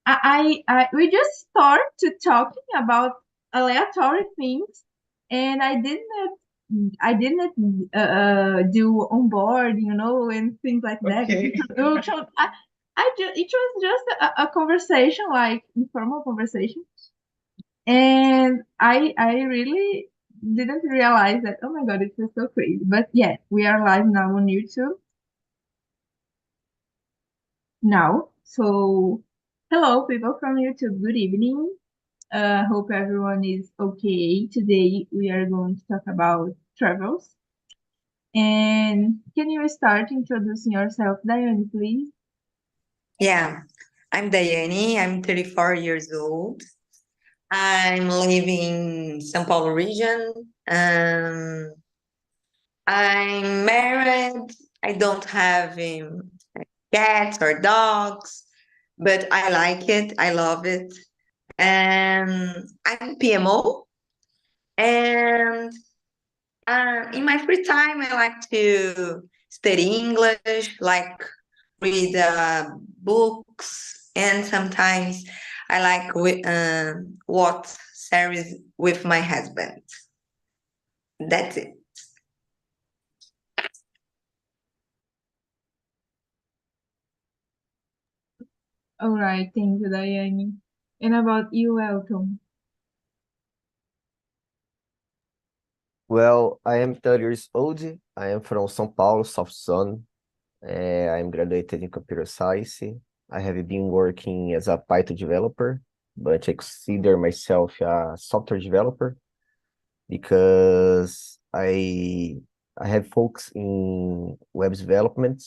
we just start to talking about aleatory things, and I didn't do onboard, and things like that. Okay. It was just a conversation, like informal conversation, and I really didn't realize that. Oh my God, it was so crazy. But yeah, we are live now on YouTube now. So hello, people from YouTube. Good evening. Hope everyone is okay. Today we are going to talk about travels. And can you start introducing yourself, Diane, please? Yeah, I'm Daiane. I'm 34 years old. I'm living in São Paulo region. I'm married. I don't have cats or dogs, but I like it. I love it. I'm PMO. And in my free time, I like to study English, like read books, and sometimes I like watch series with my husband. That's it. All right, thank you, Diane. And about you, Elton? Well, I am 30 years old. I am from São Paulo, South Zone. I'm graduated in computer science. I have been working as a Python developer, but I consider myself a software developer because I have focus in web development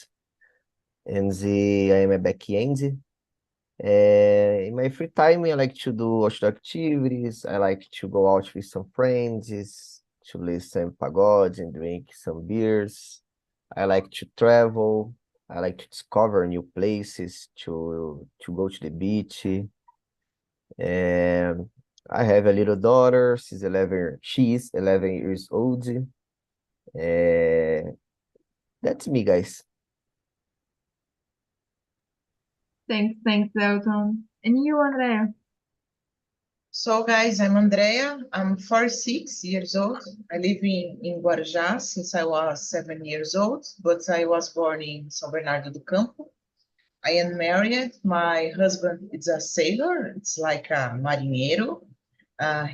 and I am a back-end. In my free time, I like to do outdoor activities. I like to go out with some friends, to listen pagode and drink some beers. I like to travel. I like to discover new places, to go to the beach. And I have a little daughter. She's 11 years old. That's me, guys. Thanks, Elton. And you, Andrea? So, guys, I'm Andrea. I'm 46 years old. I live in Guarujá since I was 7 years old, but I was born in São Bernardo do Campo. I am married. My husband is a sailor. It's like a marinheiro.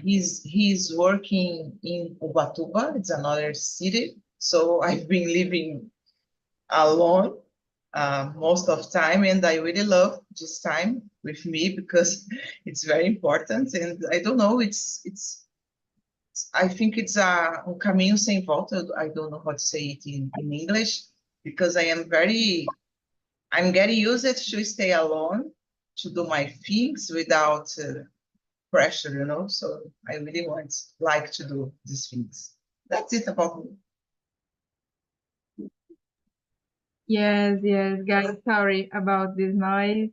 He's working in Ubatuba. It's another city. So I've been living alone most of time, and I really love this time with me because it's very important. And I don't know, I think it's um caminho sem volta. I don't know how to say it in English because I'm getting used to stay alone to do my things without pressure. So I really like to do these things. That's it about me. Yes, yes, guys, sorry about this noise.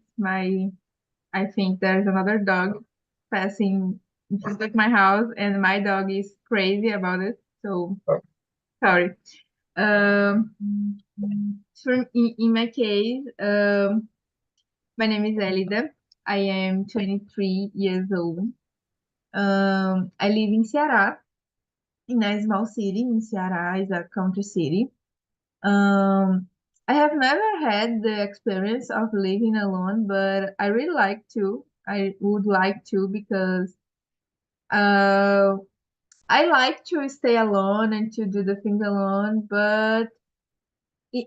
I think there's another dog passing in front of my house, and my dog is crazy about it. So sorry. Um, in my case, my name is Elida. I am 23 years old. I live in Ceará, in a small city in Ceará, is a country city. Um, I have never had the experience of living alone, but I really like to. I would like to because uh, I like to stay alone and to do the things alone, but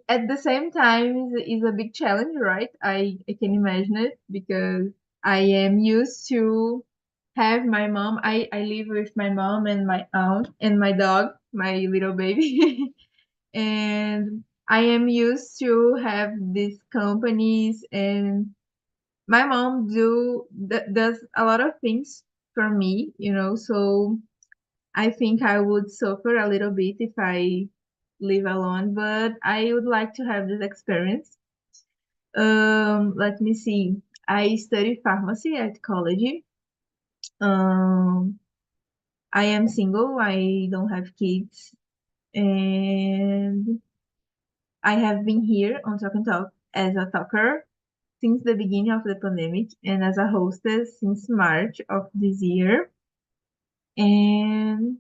at the same time is a big challenge, right? I can imagine it because I am used to have my mom. I live with my mom and my aunt and my dog, my little baby. And I am used to have these companies, and my mom does a lot of things for me, so I think I would suffer a little bit if I live alone, but I would like to have this experience. Let me see. I study pharmacy at college. Um, I am single. I don't have kids, and I have been here on Talk and Talk as a talker since the beginning of the pandemic and as a hostess since March of this year. And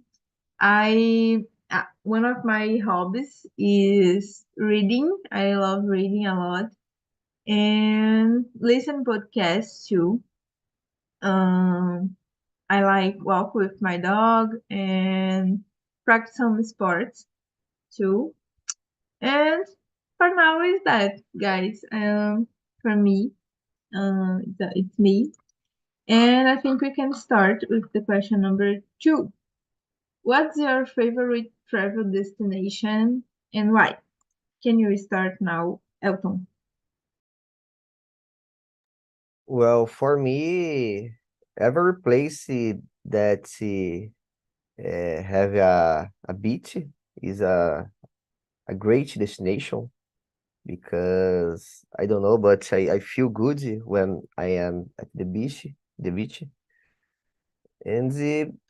one of my hobbies is reading. I love reading a lot and listen podcasts too. I like walk with my dog and practice some sports too. And for now is that, guys. For me, it's me. And I think we can start with the question number 2. What's your favorite travel destination and why? Can you start now, Elton? Well, for me, every place that have a beach is a great destination because I don't know, but I feel good when I am at the beach. And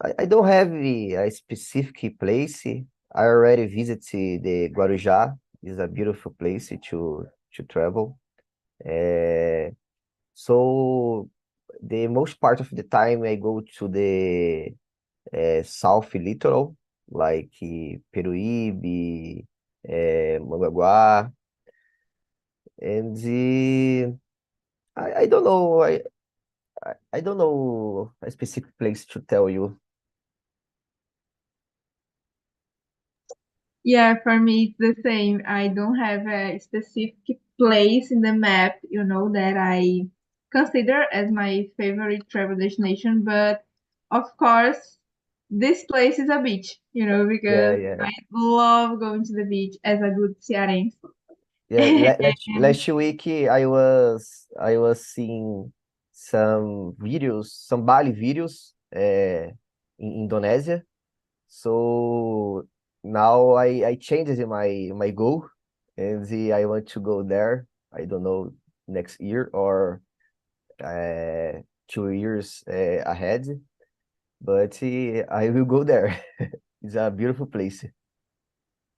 I don't have a specific place. I already visited the Guarujá. It's a beautiful place to travel. So the most part of the time I go to the south littoral, like Peruíbe, Mongaguá, and I don't know. I don't know a specific place to tell you. Yeah, for me it's the same. I don't have a specific place in the map, that I consider as my favorite travel destination, but of course, this place is a beach, Yeah, because yeah. I love going to the beach as a good Cearense. Yeah, last week I was seeing some videos, some Bali videos in Indonesia. So now I changed my goal and I want to go there. I don't know next year or 2 years ahead, but I will go there. It's a beautiful place.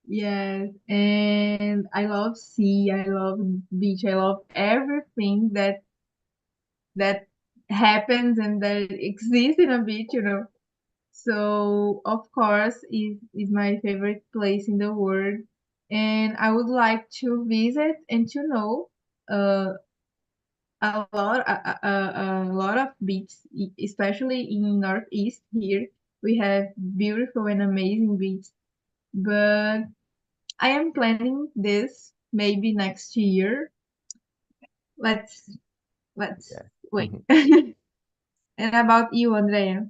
Yes, and I love sea, I love beach, I love everything that happens and that exists in a beach. So of course is my favorite place in the world, and I would like to visit and to know uh, a lot of beaches, especially in Northeast here. We have beautiful and amazing beaches, but I am planning this maybe next year. Let's let's Yeah. wait. And about you, Andrea?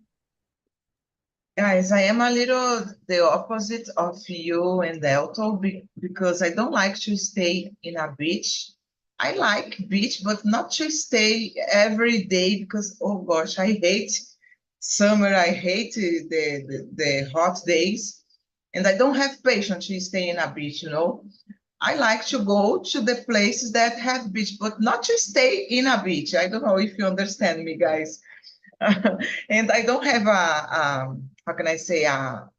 Guys, I am a little the opposite of you and Elton because I don't like to stay in a beach. I like beach, but not to stay every day because, oh gosh, I hate summer. I hate the hot days. And I don't have patience to stay in a beach. I like to go to the places that have beach, but not to stay in a beach. I don't know if you understand me, guys. And I don't have how can I say, a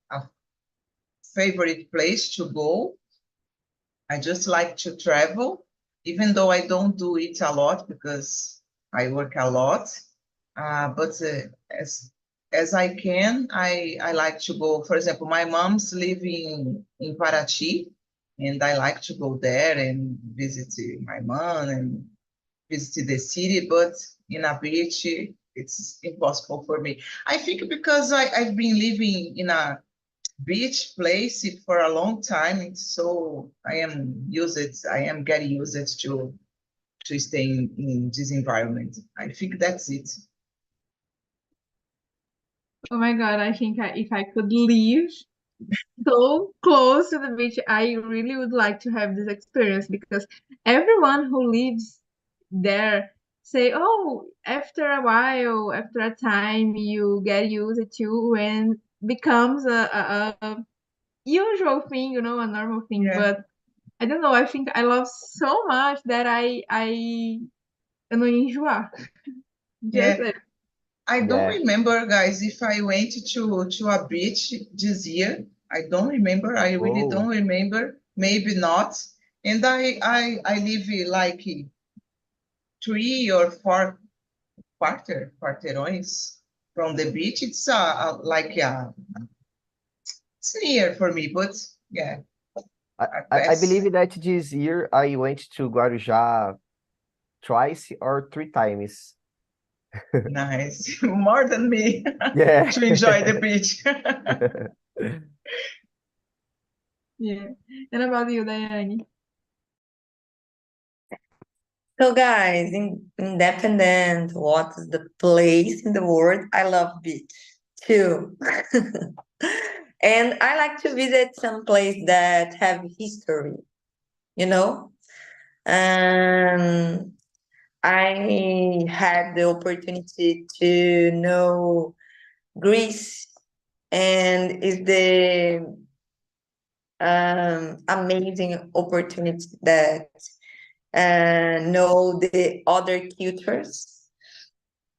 favorite place to go. I just like to travel, even though I don't do it a lot because I work a lot. But as I can, I like to go. For example, my mom's living in Paraty, and I like to go there and visit my mom and visit the city. But in a beach, it's impossible for me. I think because I've been living in a beach place for a long time, so I am getting used to stay in this environment. I think that's it. Oh my God, I think if I could live so close to the beach, I really would like to have this experience because everyone who lives there say, oh, after a while, after a time, you get used to and becomes a usual thing, a normal thing. Yeah, But I don't know, I think I love so much that eu não ia enjoar. Just yeah. I don't Yeah. remember, guys, if I went to a beach this year. I don't remember. I really don't Oh, remember. Maybe not. And I live like 3 or 4 quarteirões from the beach. It's it's near for me, but yeah, I believe that this year I went to Guarujá twice or 3 times. nice. More than me Yeah. to enjoy the beach. Yeah. And about you, Daiane? So guys, independent, what is the place in the world? I love beach too. And I like to visit some place that have history, you know? And I had the opportunity to know Greece, and it's the amazing opportunity that know the other cultures.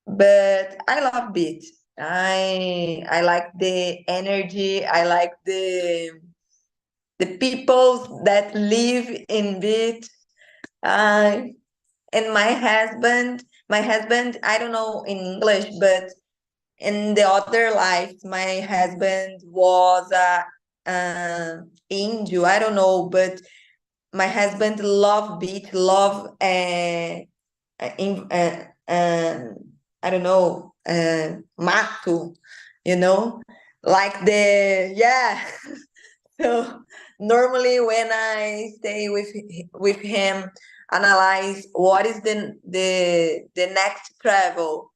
But I love beach. I like the energy. I like the people that live in beach. Uh, and my husband, I don't know in English, but in the other life, my husband was a Indio. I don't know, but my husband love beach, love in I don't know, mato, you know, like the yeah. So normally when I stay with him, analyze what is the next travel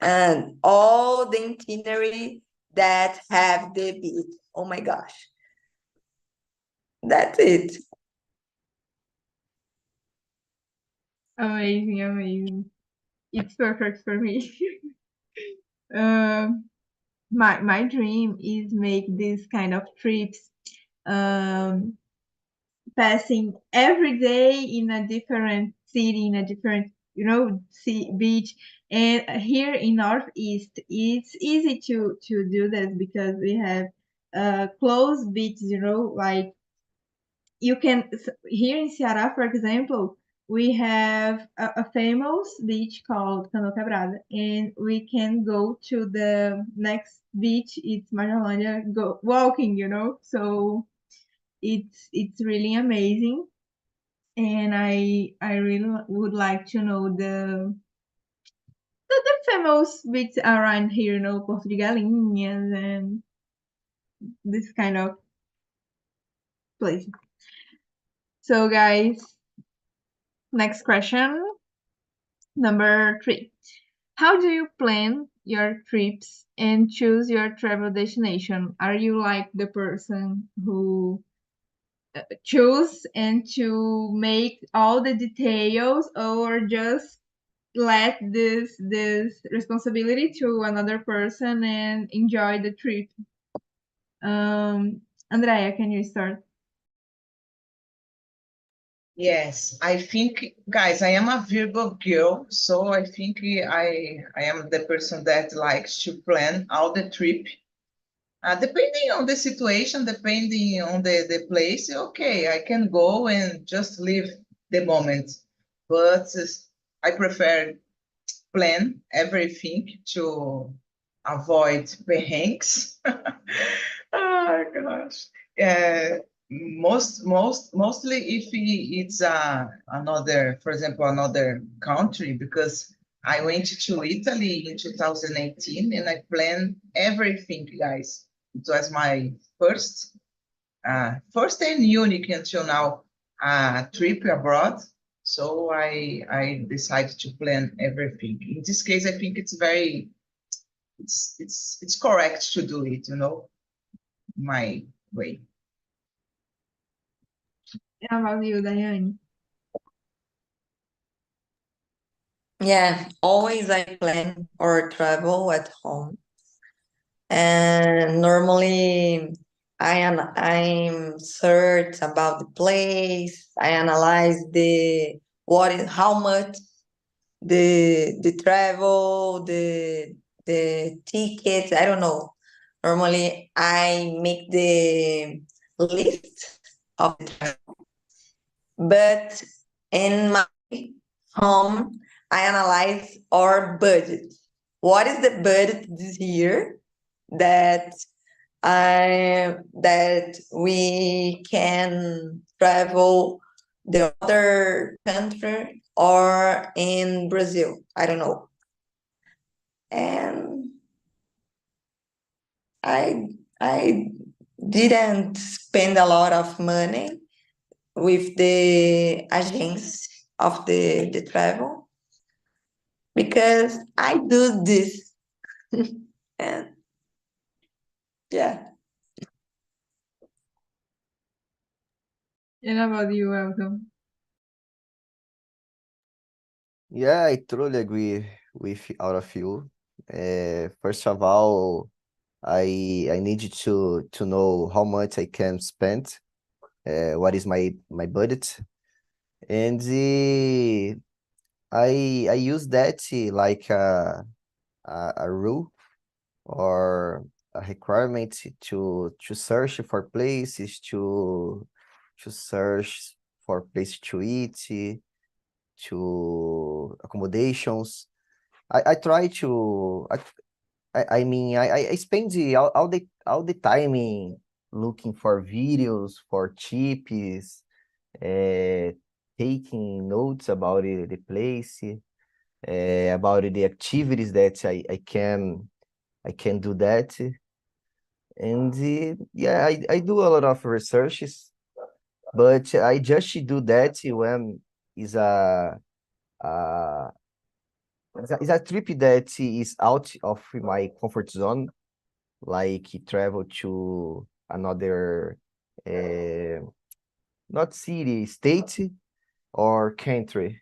and all the itinerary that have the beach. Oh my gosh, that's it. Amazing, amazing. It's perfect for me. Um, my dream is make this kind of trips, um, passing every day in a different city, in a different, sea, beach. And here in Northeast, it's easy to do this because we have close beaches, like you can here in Ceará, for example, we have a famous beach called Canoa Quebrada, and we can go to the next beach. It's Marjolândia, go walking, So it's really amazing, and I really would like to know the famous beach around here, Porto de Galinhas and this kind of place. So, guys, next question. Number 3. How do you plan your trips and choose your travel destination? Are you like the person who choose and to make all the details, or just let this responsibility to another person and enjoy the trip? Andrea, can you start? Yes, I think, guys, I am a Virgo girl, so I think I am the person that likes to plan all the trip. Depending on the situation, depending on the place, okay, I can go and just live the moment. But I prefer plan everything to avoid perhangs. Oh gosh. Mostly if it's another, for example, another country, because I went to Italy in 2018 and I planned everything, guys. It was my first and unique until now trip abroad. So I decided to plan everything. In this case, I think it's correct to do it, my way. How about you, Daiane? Yeah, always I plan or travel at home. And normally I'm search about the place. I analyze how much the travel, the tickets. I don't know. Normally I make the list of the travel. But in my home, I analyze our budget. What is the budget this year that that we can travel the other country or in Brazil? I don't know. And I didn't spend a lot of money with the agents of the travel because I do this. And yeah. And about you, Elton? Yeah, I totally agree with all of you. First of all, I need to know how much I can spend, what is my budget, and I use that like a rule or a requirement to search for places, to search for place to eat, to accommodations. I try to I mean I spend all the time in looking for videos for tips, uh, taking notes about the place, about the activities that I can do that. And yeah, I do a lot of researches, but I just do that when is a it's a trip that is out of my comfort zone, like travel to another uh, not city, state or country.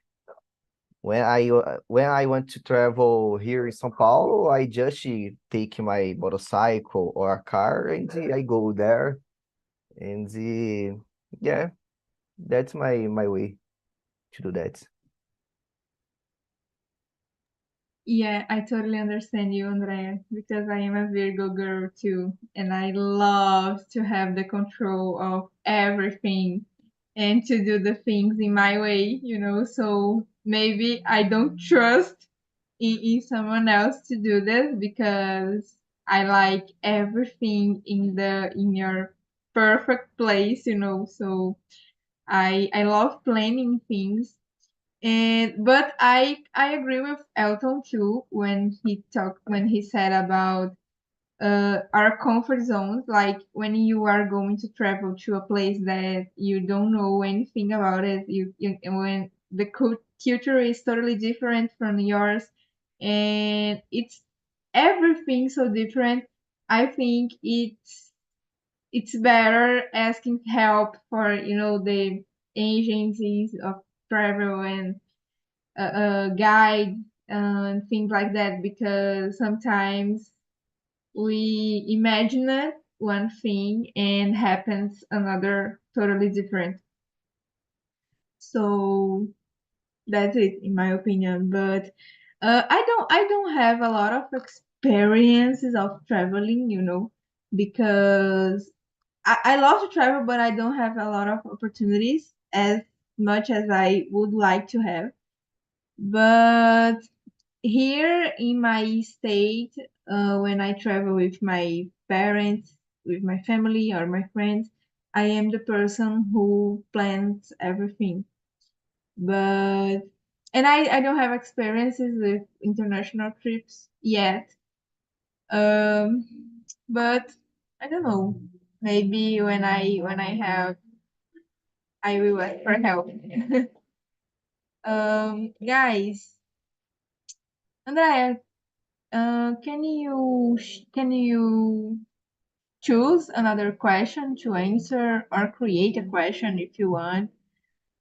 When I want to travel here in São Paulo, I just take my motorcycle or a car and I go there. And yeah, that's my way to do that. Yeah, I totally understand you, Andrea, because I am a Virgo girl too, and I love to have the control of everything and to do the things in my way, you know. So maybe I don't trust in someone else to do this because I like everything in your perfect place, you know. So I love planning things, and but I agree with Elton too when he said about our comfort zones, like when you are going to travel to a place that you don't know anything about it, you when the culture is totally different from yours, and it's everything so different. I think it's better asking help for the agencies of travel and guide and things like that, because sometimes we imagine it one thing and happens another totally different. So that's it in my opinion. But I don't have a lot of experiences of traveling, because I love to travel, but I don't have a lot of opportunities as much as I would like to have. But here in my state, when I travel with my parents, with my family or my friends, I am the person who plans everything. But and I don't have experiences with international trips yet. Um, but I don't know. Maybe when I have, I will ask for help. Guys, Andrea, can you choose another question to answer or create a question if you want?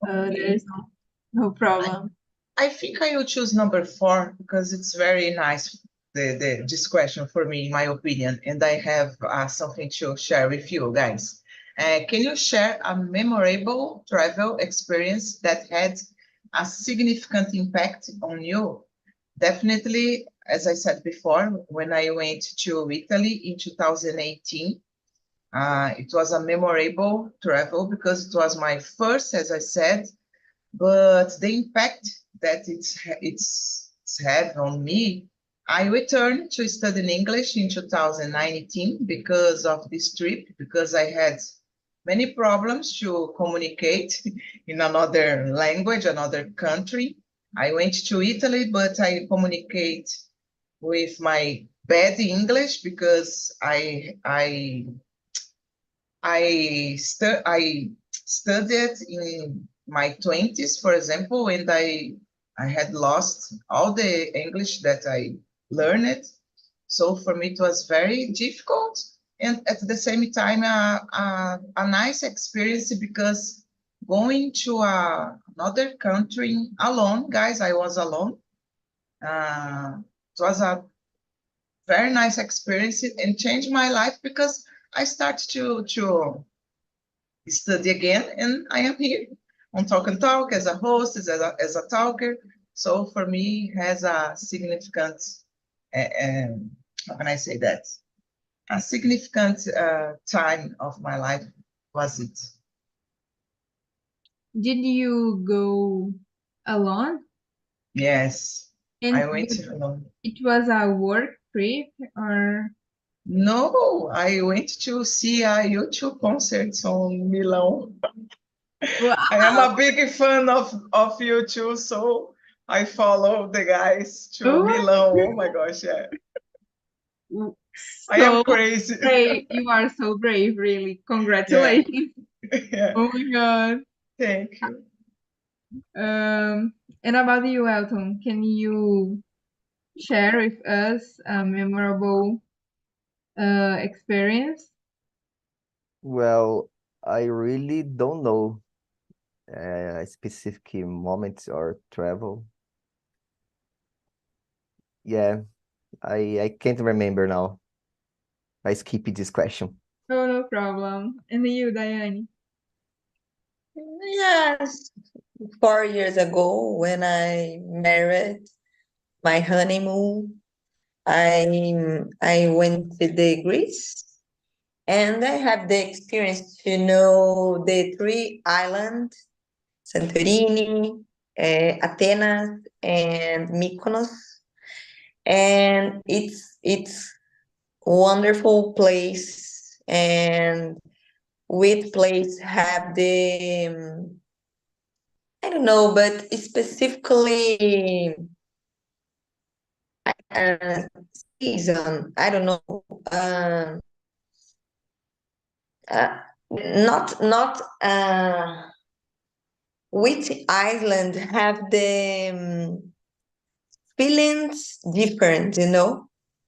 There is no problem. I think I will choose number 4 because it's very nice, this question for me, in my opinion, and I have something to share with you guys. Can you share a memorable travel experience that had a significant impact on you? Definitely, as I said before, when I went to Italy in 2018, it was a memorable travel because it was my first, as I said, but the impact that it's had on me, I returned to studying English in 2019 because of this trip, because I had many problems to communicate in another language, another country. I went to Italy, but I communicate with my bad English because I studied in my 20s, for example, and I had lost all the English that I learned. So for me, it was very difficult, and at the same time, a nice experience because going to another country alone, guys, I was alone. It was a very nice experience and changed my life because I started to study again, and I am here on Talk and Talk as a host, as a talker. So for me, has a significant, how can I say that? A significant time of my life was it. Did you go alone? Yes, I And went alone. it was a work trip or? No, I went to see a YouTube concert on Milan. I am Wow! a big fan of you too, so I follow the guys to Oh, Milan. Oh my gosh, yeah. I am so crazy. brave. You are so brave, really. Yeah, Congratulations. yeah. Oh my God. Thank you. And about you, Elton, can you share with us a memorable experience? Well, I really don't know a specific moment or travel. Yeah, I can't remember now. I skip this question. Oh, no problem. And you, Diane? Yes, 4 years ago when I married my honeymoon, I went to the Greece and I have the experience to know the three islands, Santorini, Athens, and Mykonos, and it's wonderful place, and with place have the I don't know, but specifically uh, season. I don't know. Um, uh, not which island have the feelings different. In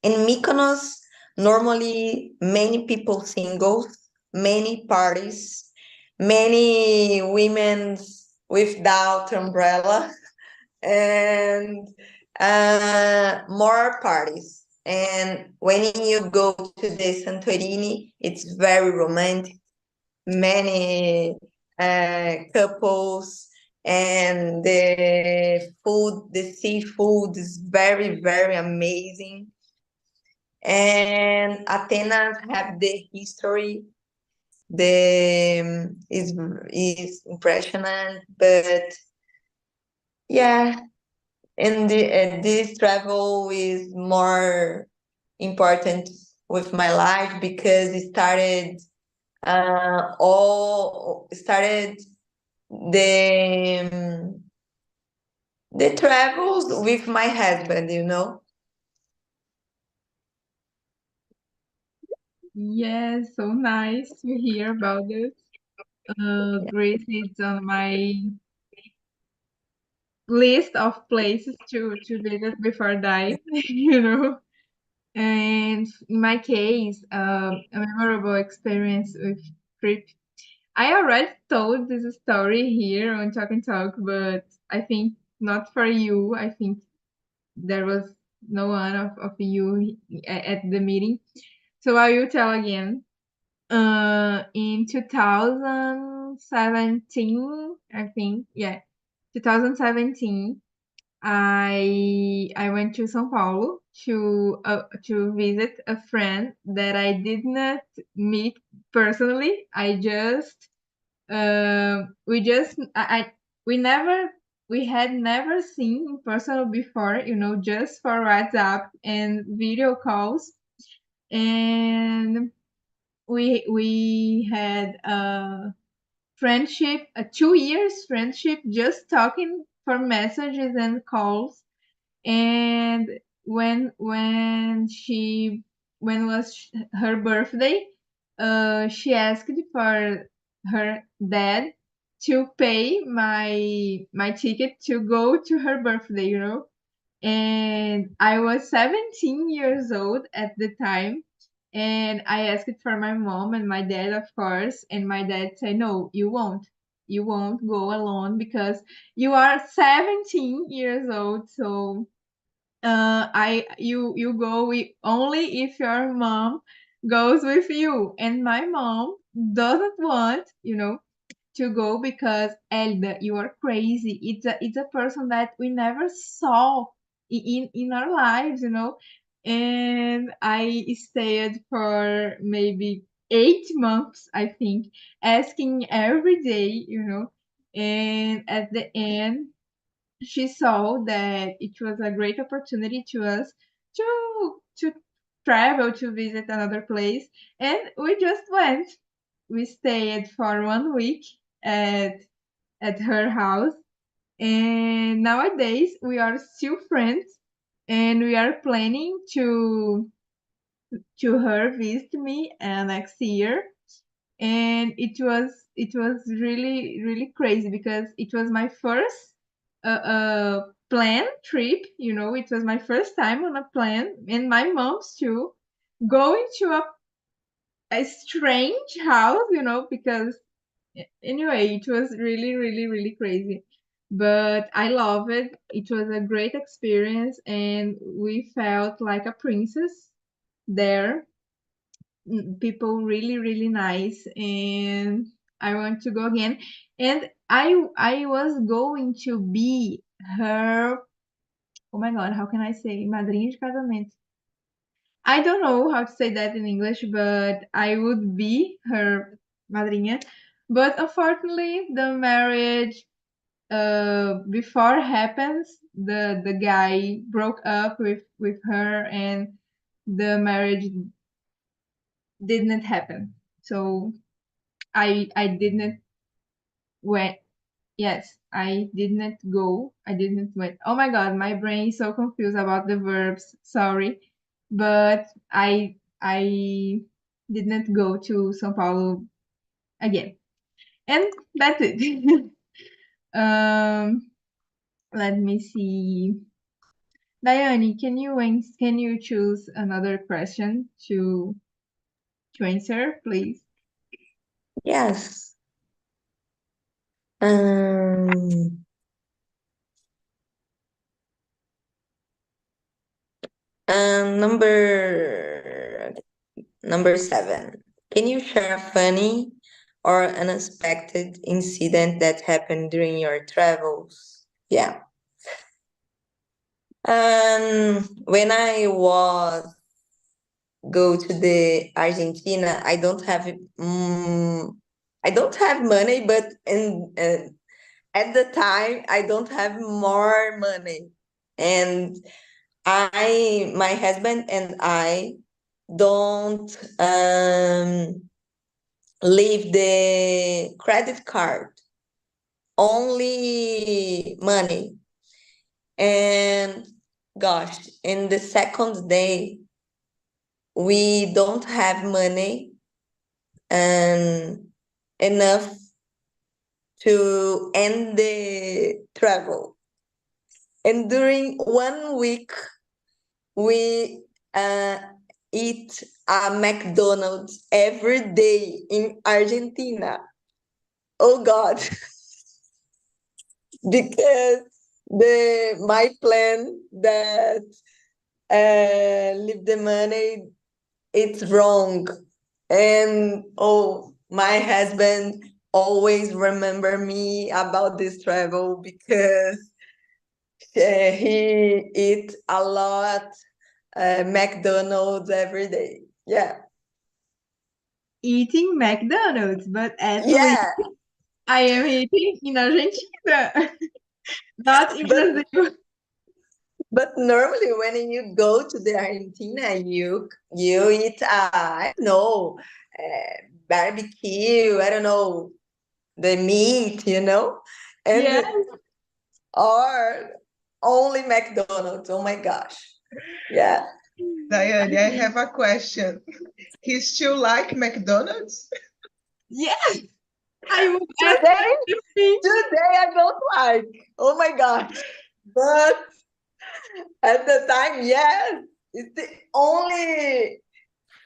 Mykonos, normally many people singles, many parties, many women without umbrella, and more parties. And when you go to the Santorini, it's very romantic. Many couples, and the seafood is very, very amazing. And Athens have the history, the is impressionant, but yeah, and this travel is more important with my life because it started the the travels with my husband. Yes, so nice to hear about this. Greece is on my list of places to visit before dying, you know. And in my case, a memorable experience with trip. I already told this story here on Talk and Talk, but I think not for you. I think there was no one of you at the meeting. So I will tell again. In 2017, I think, yeah, 2017, I went to São Paulo to visit a friend that I did not meet personally. We just we had never seen in person before, just for WhatsApp and video calls. And we had a friendship, a 2 years friendship, just talking for messages and calls. And when was her birthday, she asked for her dad to pay my ticket to go to her birthday. And I was 17 years old at the time. And I asked for my mom and my dad, of course. And my dad said, no, you won't. You won't go alone because you are 17 years old. So you go only if your mom goes with you. And my mom doesn't want, to go because Elda, you are crazy. It's a person that we never saw in our lives. And I stayed for maybe 8 months, I think, asking every day. And at the end, she saw that it was a great opportunity to us to travel to visit another place, and we just went. We stayed for 1 week at at her house, and nowadays we are still friends, and we are planning to her visit me next year. And it was really really crazy because it was my first planned trip. It was my first time on a plane, and my mom's too, going to a strange house. Because anyway, it was really really really crazy, but I love it. It was a great experience, and we felt like a princess there. People really really nice, and I want to go again. And I was going to be her, oh my god, how can I say, madrinha de casamento? I don't know how to say that in English, but I would be her madrinha. But unfortunately, the marriage before happens, the guy broke up with her, and the marriage didn't happen. So I didn't went. Yes, I didn't go. I didn't went. Oh my god, my brain is so confused about the verbs. Sorry, but I didn't go to São Paulo again, and that's it. um, Let me see. Diane, can you choose another question to answer, please? Yes. Um, number 7. Can you share a funny or unexpected incident that happened during your travels? Yeah. When I was go to the Argentina, I don't have money, but at the time I don't have more money, and my husband and I don't leave the credit card, only money. And gosh, in the second day, we don't have money and enough to end the travel. And during 1 week, we eat a McDonald's every day in Argentina. Oh God, because my plan that leave the money, it's wrong. And oh, my husband always remember me about this travel because he eat a lot McDonald's every day. Yeah. Eating McDonald's, but at least Yeah. I am eating in Argentina, not in But Brazil. but normally when you go to the Argentina, you eat I don't know, barbecue. I don't know the meat, Yeah, and or only McDonald's. Oh my gosh, yeah. Diane, I have a question. He still like McDonald's? yes, I would ask Today, the thing. today I don't like. Oh my gosh, but at the time, yes, it's the only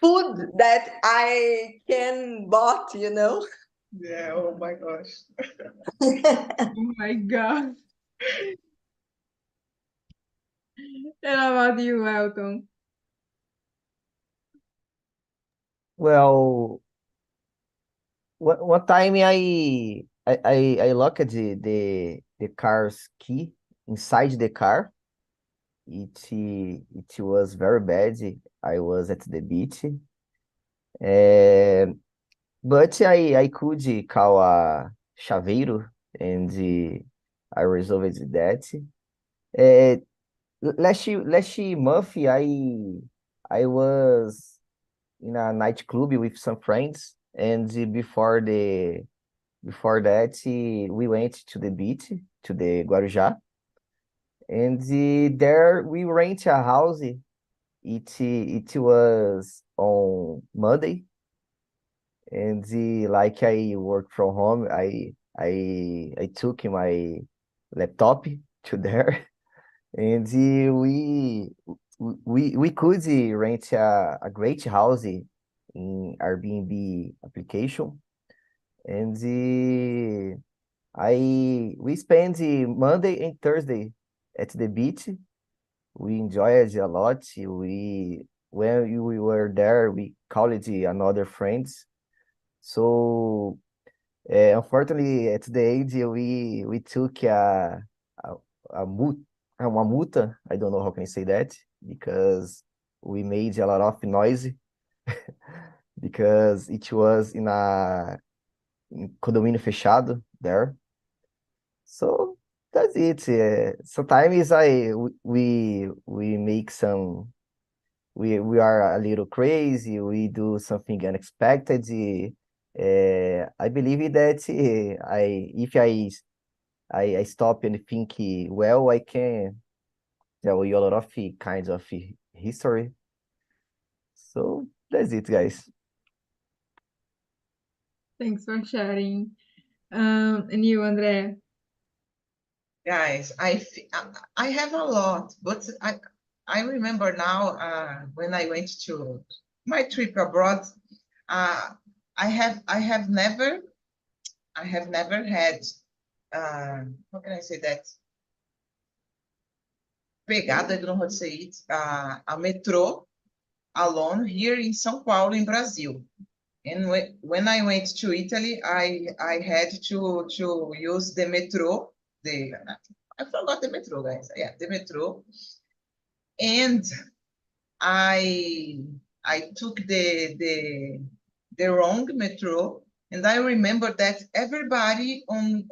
food that I can bought. Yeah, oh my gosh. Oh my God. And how about you, Elton? Well, one time I locked the car's key inside the car. It was very bad. I was at the beach, and but I could call a chaveiro, and I resolved that. Uh, last month I was in a nightclub with some friends, and before that we went to the beach, to the Guarujá, and there we rent a house. It was on Monday, and like I work from home, I took my laptop to there, and we could rent a great house in Airbnb application, and I we spent the Monday and Thursday at the beach. We enjoyed it a lot. When we were there, we called another friends. So unfortunately, at the end, we took a, a mut, uma multa. I don't know how can I say that, because we made a lot of noise because it was in condomínio fechado there. So that's it. Sometimes we make some we are a little crazy. We do something unexpected. I believe that I if I stop and think, well, I can tell you a lot of kinds of history. So that's it, guys. Thanks for sharing. And you, Andrea? Guys, I have a lot, but I remember now when I went to my trip abroad, uh, I have never had how can I say that? Pegado, I don't know how to say it, a metrô alone here in São Paulo, in Brazil. And when I went to Italy, I had to use the metro. I forgot the metro, guys. Yeah, the metro. And I I took the wrong metro, and I remember that everybody on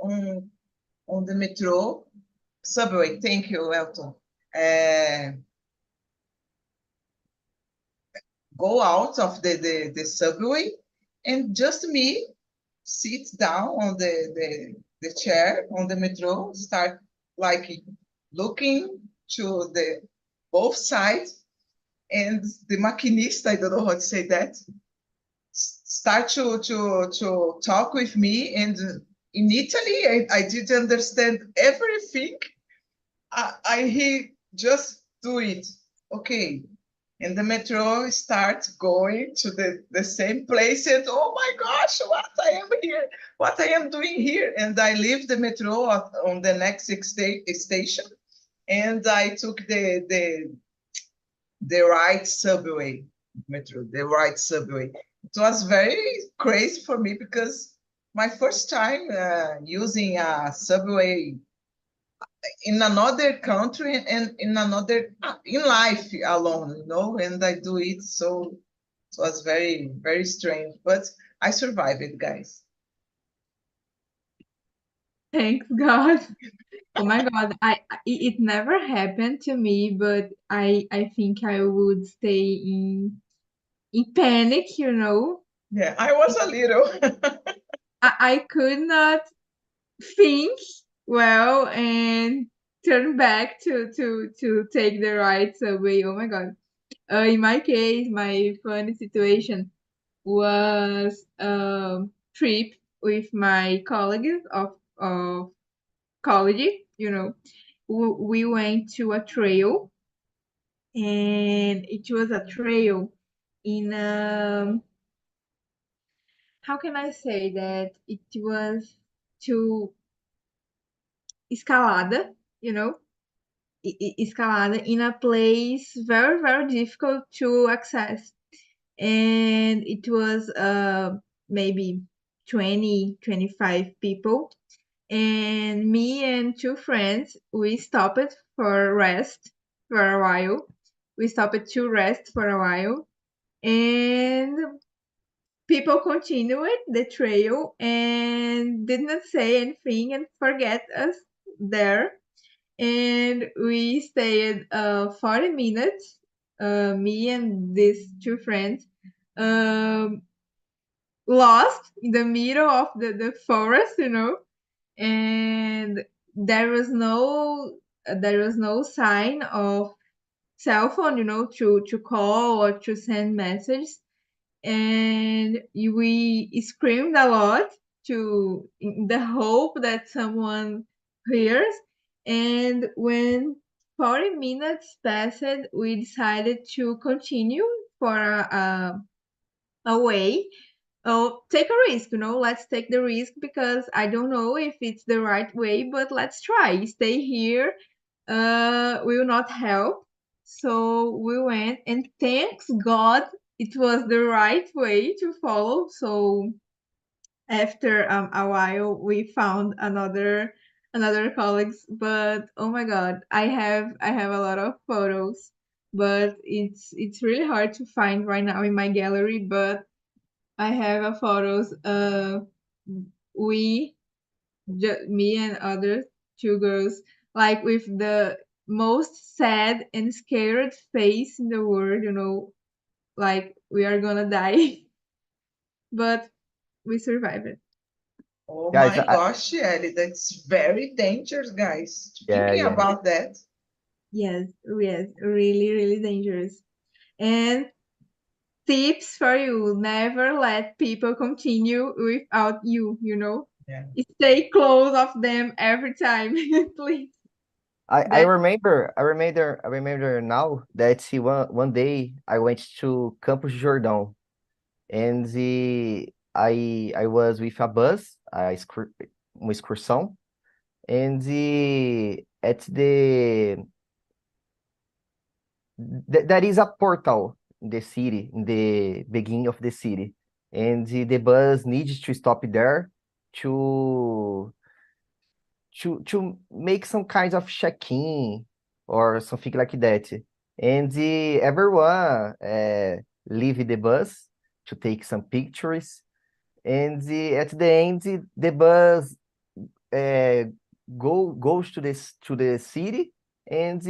the metro subway. Thank you, Elton. Go out of the subway, and just me sit down on the chair on the metro, start like looking to the both sides, and the machinist, I don't know how to say that, start to talk with me. And in Italy, I didn't understand everything. He just do it. Okay. And the metro starts going to the same place, and oh my gosh, what I am here, what I am doing here. And I leave the metro on the next station, and I took the right subway, metro, the right subway. It was very crazy for me because my first time using a subway in another country and in another in life alone, and I do it. So it was very, very strange, but I survived it, guys. Thanks God. Oh my God, it never happened to me, but I think I would stay in panic, you know. Yeah, I was a little. I could not think well and turn back to take the right subway. Oh my God. In my case, my funny situation was a trip with my colleagues of college, you know. We went to a trail, and it was a trail in how can I say that it was to escalada, you know, escalada in a place very, very difficult to access. And it was maybe 20, 25 people. And me and two friends, we stopped for rest for a while. We stopped to rest for a while. And people continued the trail and did not say anything and forget us there. And we stayed 40 minutes, me and these two friends, um, lost in the middle of the forest, you know, and there was no sign of cell phone, you know, to call or to send messages. And we screamed a lot to in the hope that someone hears. And when 40 minutes passed, we decided to continue for a way. Oh, take a risk, you know, let's take the risk because I don't know if it's the right way, but let's try. Stay here will not help. So we went, and thanks God it was the right way to follow. So after a while, we found another colleagues. But oh my God, I have a lot of photos, but it's really hard to find right now in my gallery. But I have a photos. We me and other two girls, like with the most sad and scared face in the world, you know, like we are gonna die, but we survived it. Oh Guys, my gosh, Ellie, that's very dangerous, guys. yeah, Thinking yeah. about that. Yes, yes, really, really dangerous. And tips for you: never let people continue without you. You know, Yeah. stay close of them every time, please. I That remember, I remember now that one day I went to Campos de Jordão, and I was with a bus, uma excursão, and at there is a portal in the city, in the beginning of the city, and the bus needs to stop there to make some kind of check-in or something like that. And everyone leave the bus to take some pictures. And at the end, the bus uh, goes to the city, and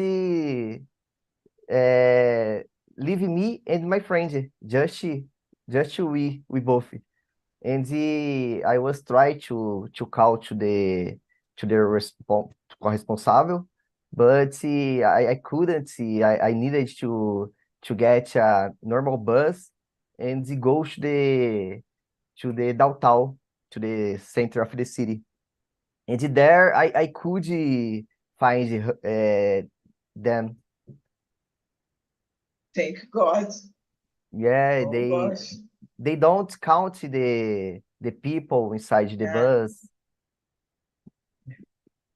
uh, leave me and my friend, just we both. And I was trying to call to the responsible, but I couldn't. I needed to get a normal bus and go to the downtown, to the center of the city. And there I could find them. Thank God. Yeah, Oh gosh. they don't count the people inside the Yeah. bus.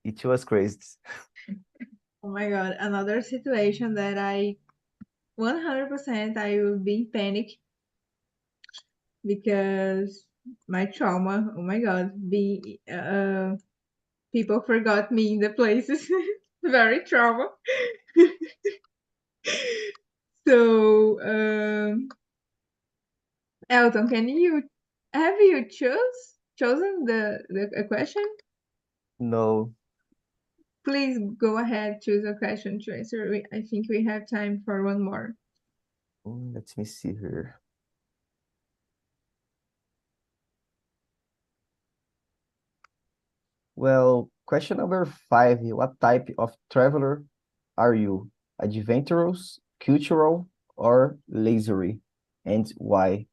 It was crazy. Oh my God, another situation that 100% I would be in panic because my trauma. Oh my God, people forgot me in the places. Very trauma. So, Elton, have you chosen the a question? No. Please go ahead, choose a question to answer. I think we have time for one more. Let me see here. Well, question number 5. What type of traveler are you? Adventurous, cultural, or leisurely? And why?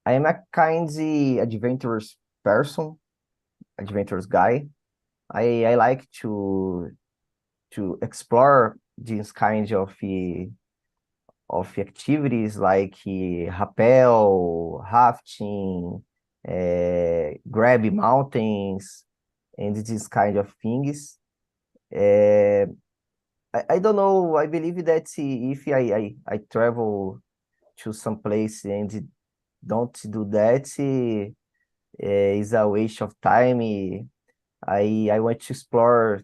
I am a kind adventurous person, adventurous guy. I like to explore these kinds of activities like rappel, rafting, grab mountains, and these kind of things. Uh, I don't know. I believe that if I travel to some place and don't do that, is a waste of time. I want to explore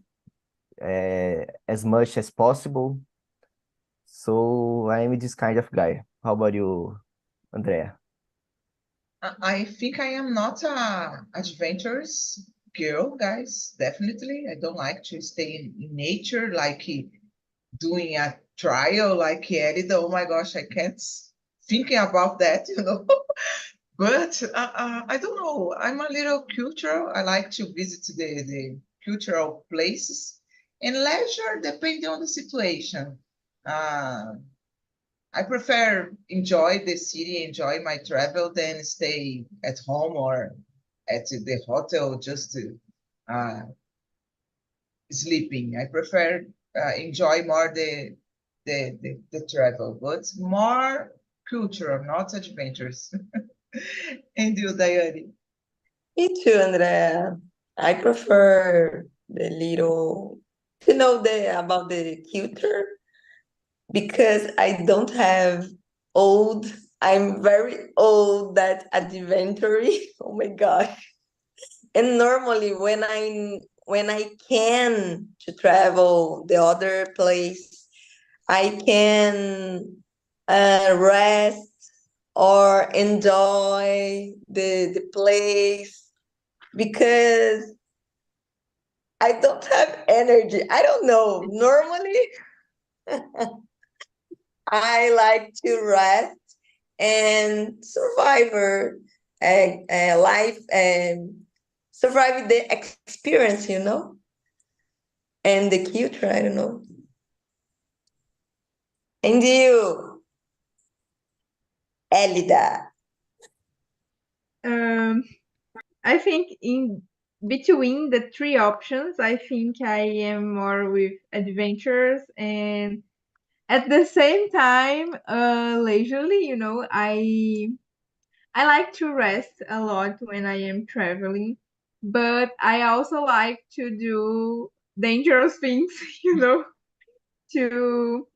as much as possible. So I'm this kind of guy. How about you, Andrea? I think I am not a adventurous girl, guys. Definitely. I don't like to stay in nature, like doing a trial like Elida. Oh my gosh, I can't thinking about that, you know. But I don't know. I'm a little cultural. I like to visit the cultural places and leisure depending on the situation. Uh, I prefer enjoy the city, enjoy my travel than stay at home or at the hotel just to uh, sleeping. I prefer enjoy more the travel, but more cultural, not adventures. And you, Daiane? Me too, Andrea. I prefer the little to know the about the culture because I don't have old. I'm very old that adventure. Oh my gosh. And normally when I can to travel the other place, I can rest or enjoy the place because I don't have energy. I don't know. Normally, I like to rest and survivor life and survive the experience, and the culture. I don't know. And you, Elida. I think in between the three options, I think I am more with adventures and at the same time, leisurely. I like to rest a lot when I am traveling, but I also like to do dangerous things, I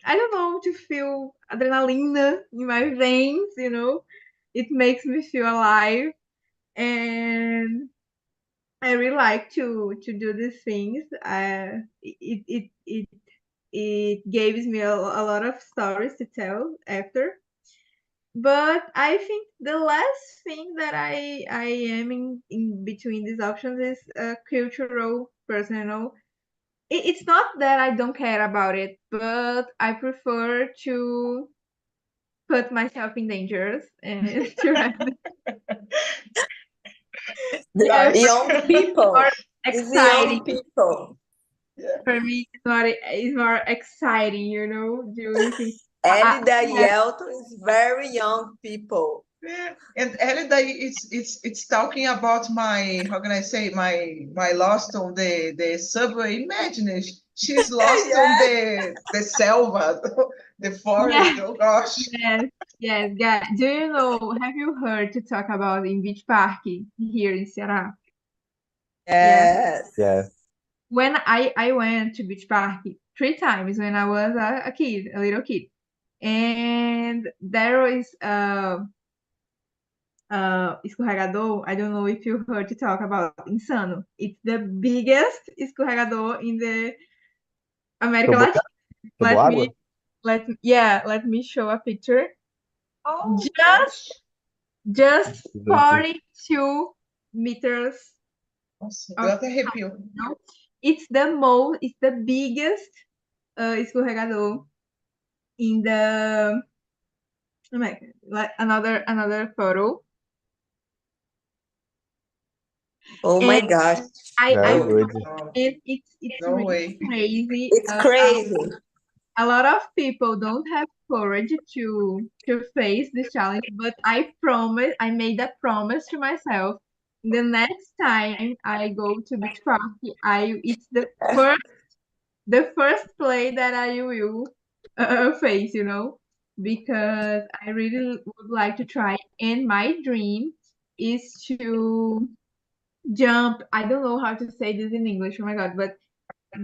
don't know, to feel adrenaline in my veins. It makes me feel alive, and I really like to do these things. It gives me a lot of stories to tell after. But I think the last thing that I am in between these options is a cultural person. It's not that I don't care about it, but I prefer to put myself in dangers and to The Guys. young people. more It's the young exciting. people. Yeah. For me, it's more exciting, doing things. Elida Yeah, Yelton is very young people. Yeah. And Elida it's talking about my, how can I say, my lost on the subway. Imagine it, she's lost on Yeah. the selva, the forest. yeah, Oh gosh. yes, yes, guys. Do you know? Have you heard to talk about in Beach Park here in Ceará? Yes. Yes. Yeah. When I went to Beach Park 3 times when I was a kid, a little kid, and there is escorregador. I don't know if you heard to talk about Insano. It's the biggest escorregador in the America Tobo, Latina. Let me toboágua? let me show a picture. Oh Just gosh. just Deixa eu ver aqui. 42 meters Nossa, of deu até arrepio. you know? It's the biggest escorregador in the like another photo. Oh And my gosh. I Very Oh, good. Oh, and it's no really way. crazy. it's crazy. A lot of people don't have courage to face this challenge, but I made a promise to myself. The next time I go to beach party, it's the first play that I will face, because I really would like to try. And my dream is to jump. I don't know how to say this in English. Oh my God! But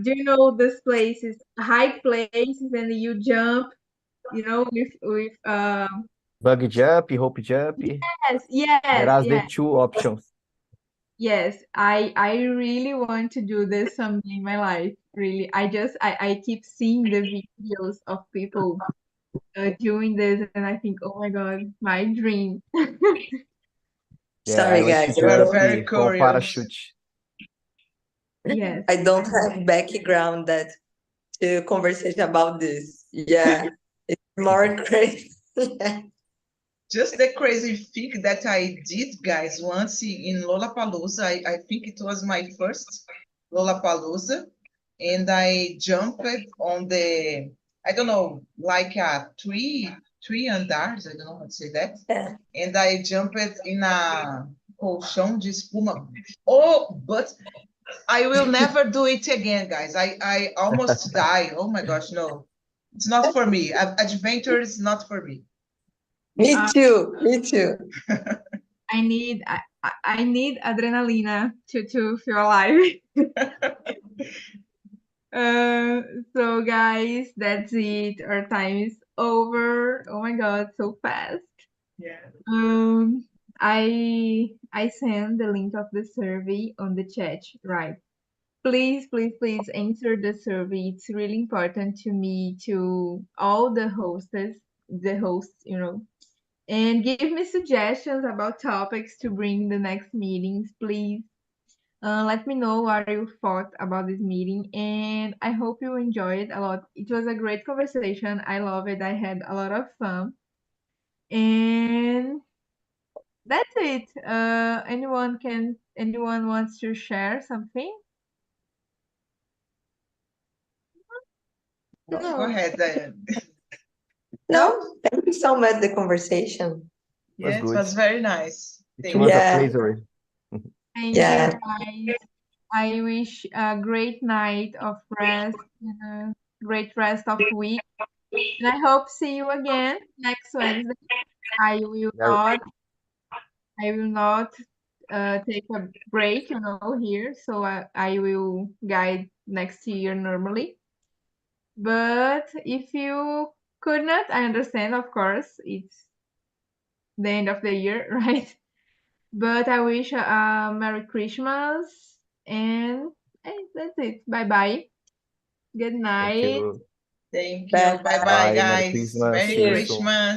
do you know this places, high places, and you jump, with Bug jump, hope jump. yes, There yes, are the yes, two options. yes. I really want to do this someday in my life. Really, I keep seeing the videos of people doing this, and I think, oh my God, my dream. Yeah, I Sorry, want to guys. You are jump very from curious. parachute. Yes, I don't have background that to conversation about this. Yeah, it's more crazy. Just the crazy thing that I did, guys, once in Lollapalooza. I think it was my first Lollapalooza, and I jumped on I don't know, like three andars, I don't know how to say that. Yeah. And I jumped in a colchão de espuma. Oh, but I will never do it again, guys. I almost die. Oh my gosh, no. It's not for me. Adventure is not for me. Me uh, too. Me too. I need adrenaline to feel alive. Uh, so guys, that's it. Our time is over. Oh my God, so fast. Yeah. Um, I send the link of the survey on the chat, right? Please, please, please answer the survey. It's really important to me, to all the hosts, and give me suggestions about topics to bring the next meetings, please. Let me know what you thought about this meeting, and I hope you enjoyed a lot. It was a great conversation. I love it. I had a lot of fun, and that's it. Anyone wants to share something? Go No, ahead, Diane. No? no. Thank you so much. The conversation. Was Yeah, it good. was very nice. It Thank was a you. Yeah, pleasure. Thank you, yeah. guys. I wish a great night of rest and a great rest of week. And I hope see you again next Wednesday. I will There- not I will not take a break, here. So I will guide next year normally. But if you could not, I understand, of course, it's the end of the year, right? But I wish a Merry Christmas and that's it. Bye bye. Good Thank night. you. Thank you. Bye Bye bye, bye. Bye. Merry guys. Christmas. See Merry See you you. soon. Christmas.